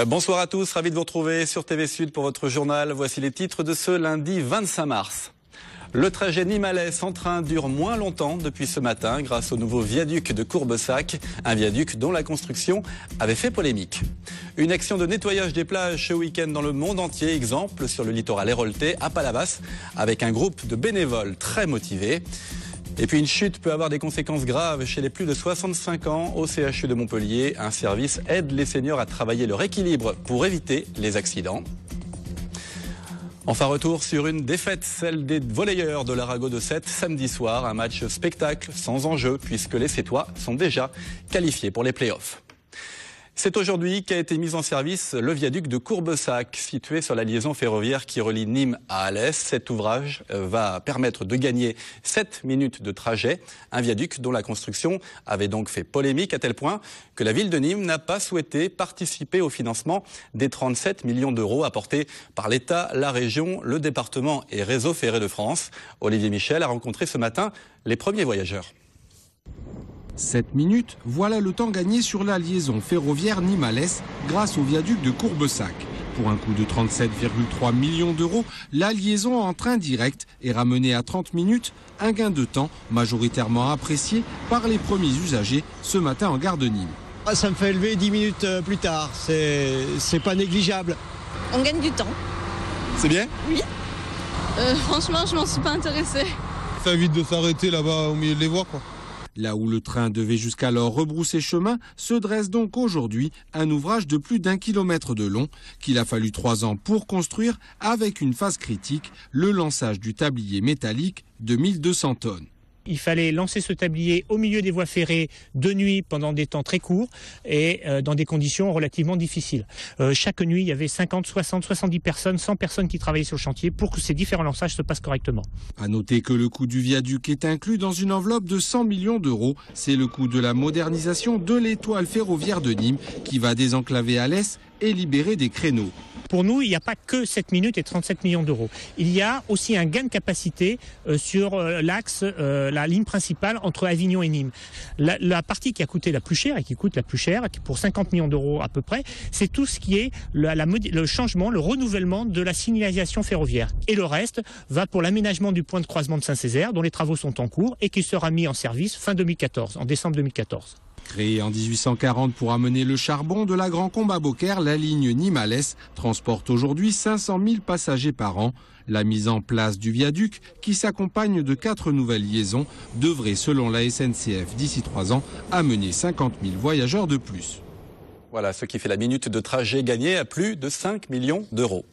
Bonsoir à tous, ravi de vous retrouver sur TV Sud pour votre journal. Voici les titres de ce lundi 25 mars. Le trajet Nîmes-Alès en train dure moins longtemps depuis ce matin grâce au nouveau viaduc de Courbesac, un viaduc dont la construction avait fait polémique. Une action de nettoyage des plages ce week-end dans le monde entier, exemple sur le littoral héroltais à Palavas, avec un groupe de bénévoles très motivés. Et puis une chute peut avoir des conséquences graves chez les plus de 65 ans. Au CHU de Montpellier, un service aide les seniors à travailler leur équilibre pour éviter les accidents. Enfin, retour sur une défaite, celle des volleyeurs de l'Arago de Sète samedi soir. Un match spectacle sans enjeu puisque les Sétois sont déjà qualifiés pour les playoffs. C'est aujourd'hui qu'a été mis en service le viaduc de Courbesac, situé sur la liaison ferroviaire qui relie Nîmes à Alès. Cet ouvrage va permettre de gagner 7 minutes de trajet. Un viaduc dont la construction avait donc fait polémique à tel point que la ville de Nîmes n'a pas souhaité participer au financement des 37 millions d'euros apportés par l'État, la région, le département et Réseau Ferré de France. Olivier Michel a rencontré ce matin les premiers voyageurs. 7 minutes, voilà le temps gagné sur la liaison ferroviaire Nîmes-Alès grâce au viaduc de Courbesac. Pour un coût de 37,3 millions d'euros, la liaison en train direct est ramenée à 30 minutes, un gain de temps majoritairement apprécié par les premiers usagers ce matin en gare de Nîmes. Ça me fait lever 10 minutes plus tard, c'est pas négligeable. On gagne du temps. C'est bien ? Oui. Franchement, je m'en suis pas intéressée. Ça évite de s'arrêter là-bas au milieu de les voies, quoi. Là où le train devait jusqu'alors rebrousser chemin, se dresse donc aujourd'hui un ouvrage de plus d'1 kilomètre de long qu'il a fallu 3 ans pour construire avec une phase critique, le lançage du tablier métallique de 1200 tonnes. Il fallait lancer ce tablier au milieu des voies ferrées de nuit pendant des temps très courts et dans des conditions relativement difficiles. Chaque nuit, il y avait 50, 60, 70 personnes, 100 personnes qui travaillaient sur le chantier pour que ces différents lançages se passent correctement. À noter que le coût du viaduc est inclus dans une enveloppe de 100 millions d'euros. C'est le coût de la modernisation de l'étoile ferroviaire de Nîmes qui va désenclaver Alès et libérer des créneaux. Pour nous, il n'y a pas que 7 minutes et 37 millions d'euros. Il y a aussi un gain de capacité sur l'axe, la ligne principale entre Avignon et Nîmes. La partie qui a coûté la plus chère et qui coûte la plus cher, pour 50 millions d'euros à peu près, c'est tout ce qui est le changement, le renouvellement de la signalisation ferroviaire. Et le reste va pour l'aménagement du point de croisement de Saint-Césaire, dont les travaux sont en cours et qui sera mis en service fin 2014, en décembre 2014. Créée en 1840 pour amener le charbon de la Grand Combe à Beaucaire, la ligne Nîmes-Alès transporte aujourd'hui 500 000 passagers par an. La mise en place du viaduc, qui s'accompagne de 4 nouvelles liaisons, devrait, selon la SNCF, d'ici 3 ans, amener 50 000 voyageurs de plus. Voilà ce qui fait la minute de trajet gagnée à plus de 5 millions d'euros.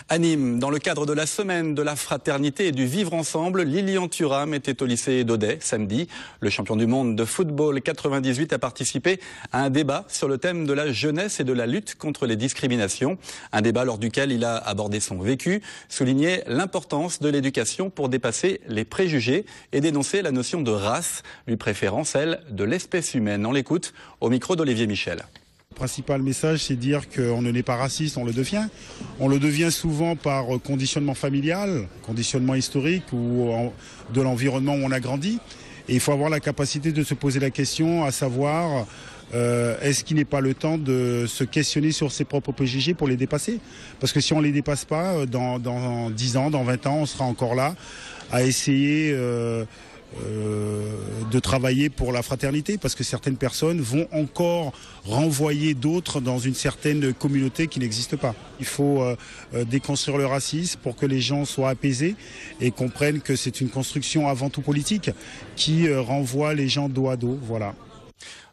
À Nîmes, dans le cadre de la semaine de la fraternité et du vivre ensemble, Lilian Thuram était au lycée d'Audet samedi. Le champion du monde de football 98 a participé à un débat sur le thème de la jeunesse et de la lutte contre les discriminations. Un débat lors duquel il a abordé son vécu, souligné l'importance de l'éducation pour dépasser les préjugés et dénoncer la notion de race, lui préférant celle de l'espèce humaine. On l'écoute au micro d'Olivier Michel. Le principal message, c'est de dire qu'on ne n'est pas raciste, on le devient. On le devient souvent par conditionnement familial, conditionnement historique ou de l'environnement où on a grandi. Et il faut avoir la capacité de se poser la question, à savoir, est-ce qu'il n'est pas le temps de se questionner sur ses propres préjugés pour les dépasser ? Parce que si on ne les dépasse pas, dans 10 ans, dans 20 ans, on sera encore là à essayer de travailler pour la fraternité, parce que certaines personnes vont encore renvoyer d'autres dans une certaine communauté qui n'existe pas. Il faut déconstruire le racisme pour que les gens soient apaisés et comprennent que c'est une construction avant tout politique qui renvoie les gens dos à dos. Voilà.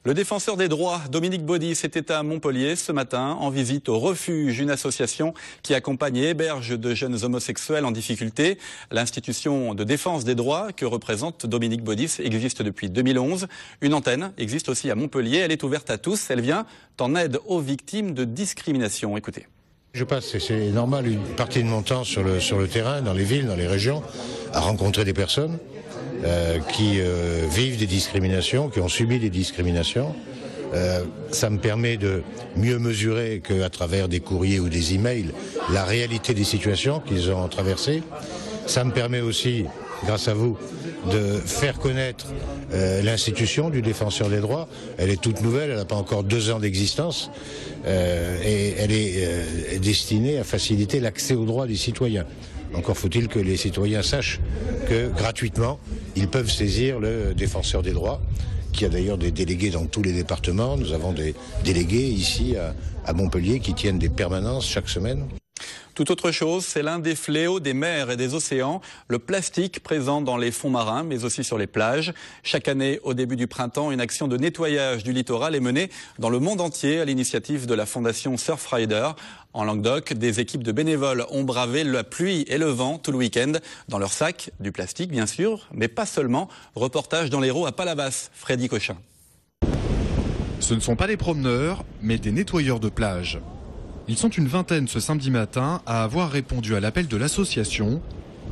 Le défenseur des droits, Dominique Baudis, était à Montpellier ce matin en visite au Refuge, une association qui accompagne et héberge de jeunes homosexuels en difficulté. L'institution de défense des droits que représente Dominique Baudis existe depuis 2011. Une antenne existe aussi à Montpellier. Elle est ouverte à tous. Elle vient en aide aux victimes de discrimination. Écoutez. Je passe, c'est normal, une partie de mon temps sur le terrain, dans les villes, dans les régions, à rencontrer des personnes qui vivent des discriminations, qui ont subi des discriminations. Ça me permet de mieux mesurer qu'à travers des courriers ou des emails la réalité des situations qu'ils ont traversées. Ça me permet aussi grâce à vous, de faire connaître l'institution du défenseur des droits. Elle est toute nouvelle, elle n'a pas encore 2 ans d'existence et elle est destinée à faciliter l'accès aux droits des citoyens. Encore faut-il que les citoyens sachent que gratuitement, ils peuvent saisir le défenseur des droits, qui a d'ailleurs des délégués dans tous les départements. Nous avons des délégués ici à Montpellier qui tiennent des permanences chaque semaine. Tout autre chose, c'est l'un des fléaux des mers et des océans, le plastique présent dans les fonds marins, mais aussi sur les plages. Chaque année, au début du printemps, une action de nettoyage du littoral est menée dans le monde entier à l'initiative de la fondation Surfrider. En Languedoc, des équipes de bénévoles ont bravé la pluie et le vent tout le week-end. Dans leur sac, du plastique bien sûr, mais pas seulement. Reportage dans l'Hérault à Palavas, Freddy Cochin. Ce ne sont pas des promeneurs, mais des nettoyeurs de plage. Ils sont une vingtaine ce samedi matin à avoir répondu à l'appel de l'association.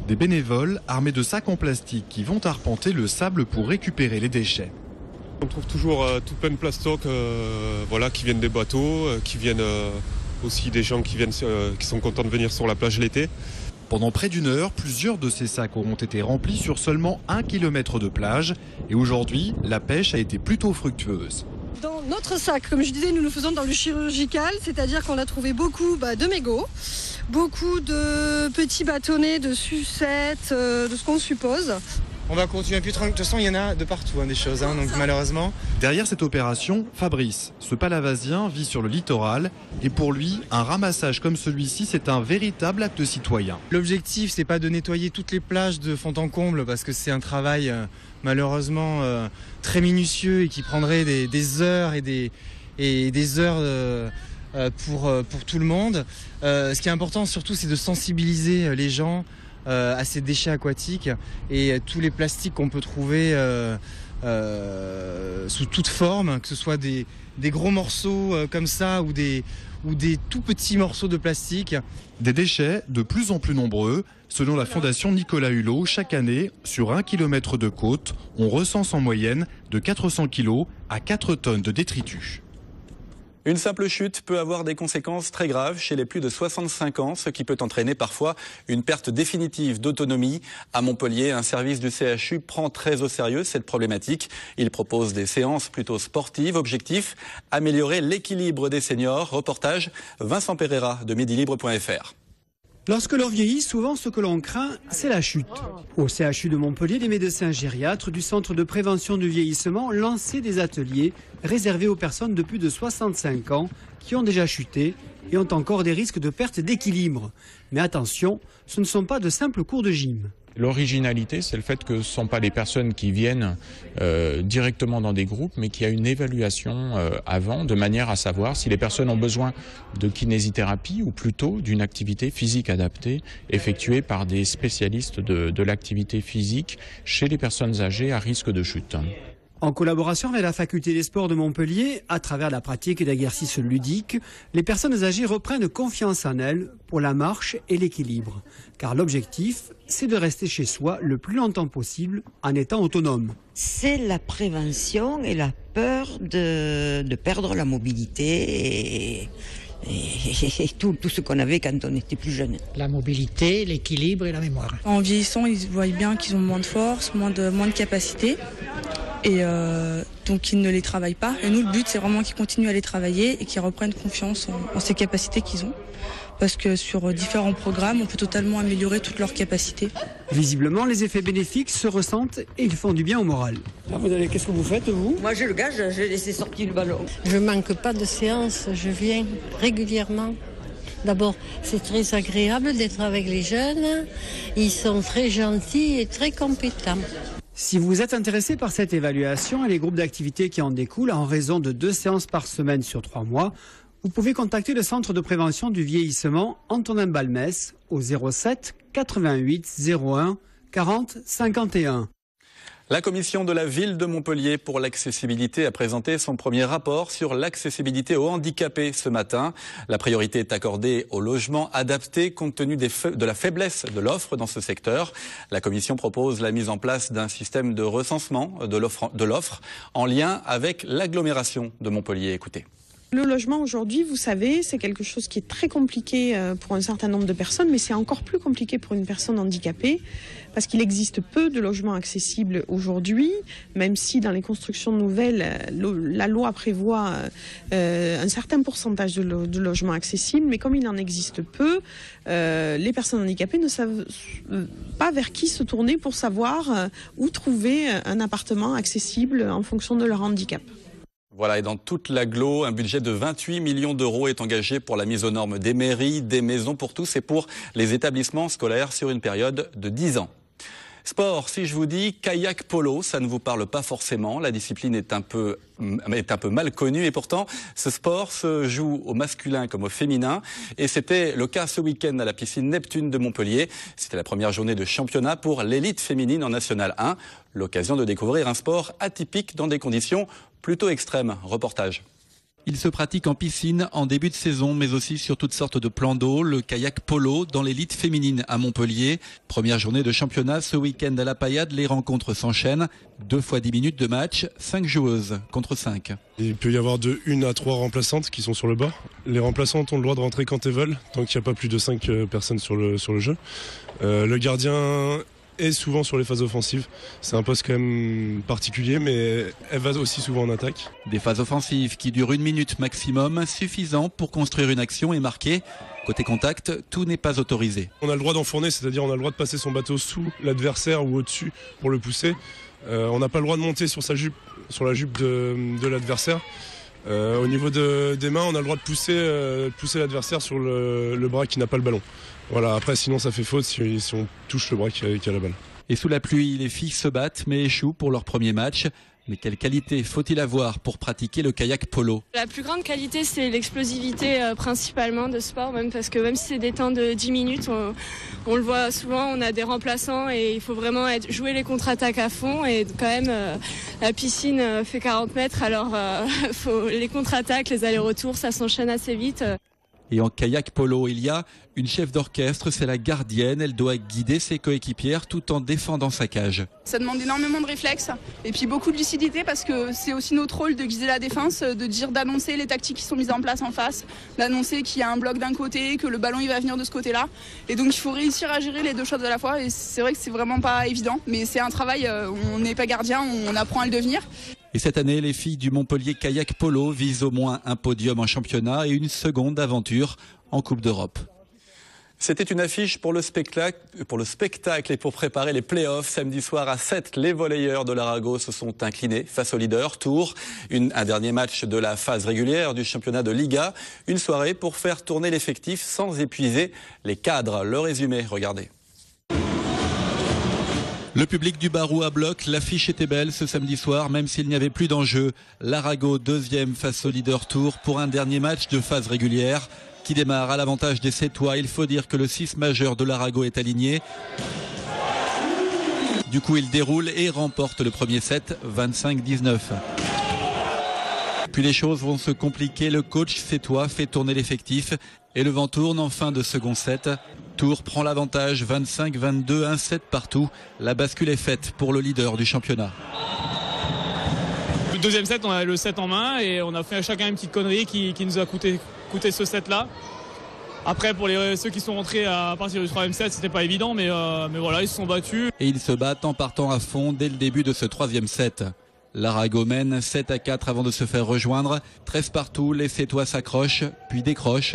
Des bénévoles armés de sacs en plastique qui vont arpenter le sable pour récupérer les déchets. On trouve toujours tout plein de plastoc qui viennent des bateaux, qui viennent aussi des gens qui sont contents de venir sur la plage l'été. Pendant près d'1 heure, plusieurs de ces sacs auront été remplis sur seulement 1 kilomètre de plage. Et aujourd'hui, la pêche a été plutôt fructueuse. Dans notre sac, comme je disais, nous faisons dans le chirurgical, c'est-à-dire qu'on a trouvé beaucoup de mégots, beaucoup de petits bâtonnets, de sucettes, de ce qu'on suppose. On va continuer, puis de toute façon il y en a de partout des choses, donc malheureusement. Derrière cette opération, Fabrice, ce palavasien vit sur le littoral et pour lui, un ramassage comme celui-ci, c'est un véritable acte citoyen. L'objectif, c'est pas de nettoyer toutes les plages de fond en comble parce que c'est un travail malheureusement très minutieux et qui prendrait des heures et des heures pour tout le monde. Ce qui est important surtout, c'est de sensibiliser les gens à ces déchets aquatiques et tous les plastiques qu'on peut trouver sous toute forme, que ce soit des gros morceaux comme ça ou des tout petits morceaux de plastique. Des déchets de plus en plus nombreux. Selon la fondation Nicolas Hulot, chaque année, sur 1 kilomètre de côte, on recense en moyenne de 400 kilos à 4 tonnes de détritus. Une simple chute peut avoir des conséquences très graves chez les plus de 65 ans, ce qui peut entraîner parfois une perte définitive d'autonomie. À Montpellier, un service du CHU prend très au sérieux cette problématique. Il propose des séances plutôt sportives. Objectif, améliorer l'équilibre des seniors. Reportage Vincent Pereira de midilibre.fr. Lorsque l'on vieillit, souvent ce que l'on craint, c'est la chute. Au CHU de Montpellier, les médecins gériatres du Centre de prévention du vieillissement lançaient des ateliers réservés aux personnes de plus de 65 ans qui ont déjà chuté et ont encore des risques de perte d'équilibre. Mais attention, ce ne sont pas de simples cours de gym. L'originalité, c'est le fait que ce ne sont pas les personnes qui viennent directement dans des groupes, mais qu'il y a une évaluation avant, de manière à savoir si les personnes ont besoin de kinésithérapie ou plutôt d'une activité physique adaptée effectuée par des spécialistes de l'activité physique chez les personnes âgées à risque de chute. En collaboration avec la faculté des sports de Montpellier, à travers la pratique d'exercices ludiques, les personnes âgées reprennent confiance en elles pour la marche et l'équilibre. Car l'objectif, c'est de rester chez soi le plus longtemps possible en étant autonome. C'est la prévention et la peur de perdre la mobilité et tout ce qu'on avait quand on était plus jeune. La mobilité, l'équilibre et la mémoire. En vieillissant, ils voient bien qu'ils ont moins de force, moins de capacité. Et donc ils ne les travaillent pas. Et nous, le but, c'est vraiment qu'ils continuent à les travailler et qu'ils reprennent confiance en ces capacités qu'ils ont. Parce que sur différents programmes, on peut totalement améliorer toutes leurs capacités. Visiblement, les effets bénéfiques se ressentent et ils font du bien au moral. Qu'est-ce que vous faites, vous? Moi, j'ai le gage, j'ai laissé sortir le ballon. Je manque pas de séances, je viens régulièrement. D'abord, c'est très agréable d'être avec les jeunes. Ils sont très gentils et très compétents. Si vous êtes intéressé par cette évaluation et les groupes d'activités qui en découlent en raison de 2 séances par semaine sur 3 mois, vous pouvez contacter le Centre de prévention du vieillissement Antonin Balmès au 07 88 01 40 51. La commission de la ville de Montpellier pour l'accessibilité a présenté son premier rapport sur l'accessibilité aux handicapés ce matin. La priorité est accordée au logement adapté compte tenu de la faiblesse de l'offre dans ce secteur. La commission propose la mise en place d'un système de recensement de l'offre en lien avec l'agglomération de Montpellier. Écoutez. Le logement aujourd'hui, vous savez, c'est quelque chose qui est très compliqué pour un certain nombre de personnes, mais c'est encore plus compliqué pour une personne handicapée, parce qu'il existe peu de logements accessibles aujourd'hui, même si dans les constructions nouvelles, la loi prévoit un certain pourcentage de logements accessibles, mais comme il en existe peu, les personnes handicapées ne savent pas vers qui se tourner pour savoir où trouver un appartement accessible en fonction de leur handicap. Voilà, et dans toute l'agglo, un budget de 28 millions d'euros est engagé pour la mise aux normes des mairies, des maisons pour tous et pour les établissements scolaires sur une période de 10 ans. Sport, si je vous dis kayak polo, ça ne vous parle pas forcément. La discipline est un peu mal connue et pourtant, ce sport se joue au masculin comme au féminin. Et c'était le cas ce week-end à la piscine Neptune de Montpellier. C'était la première journée de championnat pour l'élite féminine en National 1. L'occasion de découvrir un sport atypique dans des conditions plutôt extrêmes. Reportage. Il se pratique en piscine en début de saison, mais aussi sur toutes sortes de plans d'eau. Le kayak polo dans l'élite féminine à Montpellier. Première journée de championnat ce week-end à la Paillade. Les rencontres s'enchaînent. 2 fois 10 minutes de match, 5 joueuses contre 5. Il peut y avoir de 1 à 3 remplaçantes qui sont sur le bord. Les remplaçantes ont le droit de rentrer quand elles veulent, tant qu'il n'y a pas plus de 5 personnes sur le jeu. Le gardien est souvent sur les phases offensives. C'est un poste quand même particulier, mais elle va aussi souvent en attaque. Des phases offensives qui durent 1 minute maximum, suffisant pour construire une action et marquer. Côté contact, tout n'est pas autorisé. On a le droit d'enfourner, c'est-à-dire on a le droit de passer son bateau sous l'adversaire ou au-dessus pour le pousser. On n'a pas le droit de monter sur la jupe de l'adversaire. Au niveau des mains, on a le droit de pousser l'adversaire sur le bras qui n'a pas le ballon. Voilà, après sinon ça fait faute si on touche le bras qui a la balle. Et sous la pluie, les filles se battent mais échouent pour leur premier match. Mais quelle qualité faut-il avoir pour pratiquer le kayak polo? La plus grande qualité, c'est l'explosivité principalement de sport, même parce que même si c'est des temps de 10 minutes, on le voit souvent, on a des remplaçants et il faut vraiment jouer les contre-attaques à fond. Et quand même, la piscine fait 40 mètres, alors les contre-attaques, les allers-retours, ça s'enchaîne assez vite. Et en kayak polo, il y a une chef d'orchestre, c'est la gardienne. Elle doit guider ses coéquipières tout en défendant sa cage. Ça demande énormément de réflexes et puis beaucoup de lucidité parce que c'est aussi notre rôle de guider la défense, d'annoncer les tactiques qui sont mises en place en face, d'annoncer qu'il y a un bloc d'un côté, que le ballon il va venir de ce côté-là. Et donc il faut réussir à gérer les deux choses à la fois et c'est vrai que c'est vraiment pas évident, mais c'est un travail, on n'est pas gardien, on apprend à le devenir. Et cette année, les filles du Montpellier Kayak Polo visent au moins un podium en championnat et une seconde aventure en Coupe d'Europe. C'était une affiche pour le spectacle et pour préparer les playoffs. Samedi soir à 7, les volleyeurs de l'Arago se sont inclinés face au leader Tours. Un dernier match de la phase régulière du championnat de Liga. Une soirée pour faire tourner l'effectif sans épuiser les cadres. Le résumé, regardez. Le public du Barou à bloc, l'affiche était belle ce samedi soir, même s'il n'y avait plus d'enjeu. L'Arago, deuxième face au leader Tours pour un dernier match de phase régulière qui démarre à l'avantage des Sétois. Il faut dire que le 6 majeur de l'Arago est aligné. Du coup, il déroule et remporte le premier set, 25-19. Puis les choses vont se compliquer. Le coach sétois fait tourner l'effectif et le vent tourne en fin de second set. Tours prend l'avantage, 25-22, un set partout. La bascule est faite pour le leader du championnat. Le deuxième set, on a le set en main et on a fait chacun une petite connerie qui nous a coûté ce set-là. Après, pour ceux qui sont rentrés à partir du troisième set, c'était pas évident, mais voilà, ils se sont battus. Et ils se battent en partant à fond dès le début de ce troisième set. L'Arago mène 7-4 avant de se faire rejoindre. 13 partout, les Sétois s'accrochent, puis décrochent.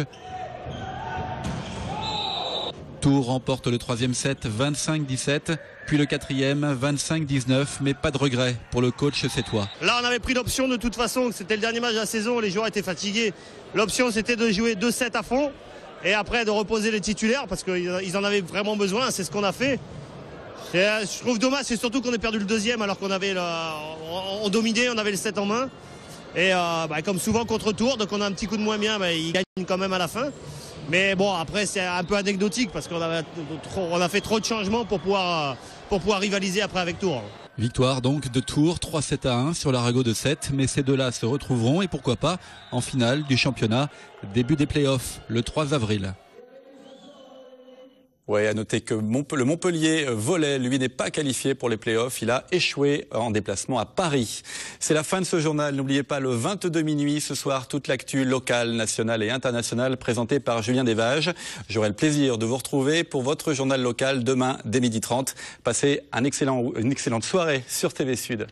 Tours remporte le troisième set 25-17, puis le quatrième 25-19, mais pas de regret pour le coach sétois. Là on avait pris l'option de toute façon, c'était le dernier match de la saison, les joueurs étaient fatigués. L'option c'était de jouer 2 sets à fond et après de reposer les titulaires parce qu'ils en avaient vraiment besoin, c'est ce qu'on a fait. Je trouve dommage, c'est surtout qu'on ait perdu le deuxième alors qu'on avait on dominait, on avait le set en main. Et comme souvent contre Tours, donc on a un petit coup de moins bien, ils gagnent quand même à la fin. Mais bon, après c'est un peu anecdotique parce qu'on a fait trop de changements pour pouvoir rivaliser après avec Tours. Victoire donc de Tours, 3-7-1 sur l'Arago de 7, mais ces deux-là se retrouveront et pourquoi pas en finale du championnat, début des playoffs le 3 avril. Ouais, à noter que le Montpellier Volley, lui, n'est pas qualifié pour les playoffs. Il a échoué en déplacement à Paris. C'est la fin de ce journal. N'oubliez pas, le 22 minuit, ce soir, toute l'actu locale, nationale et internationale présentée par Julien Desvages. J'aurai le plaisir de vous retrouver pour votre journal local demain dès 12h30. Passez une excellente soirée sur TV Sud.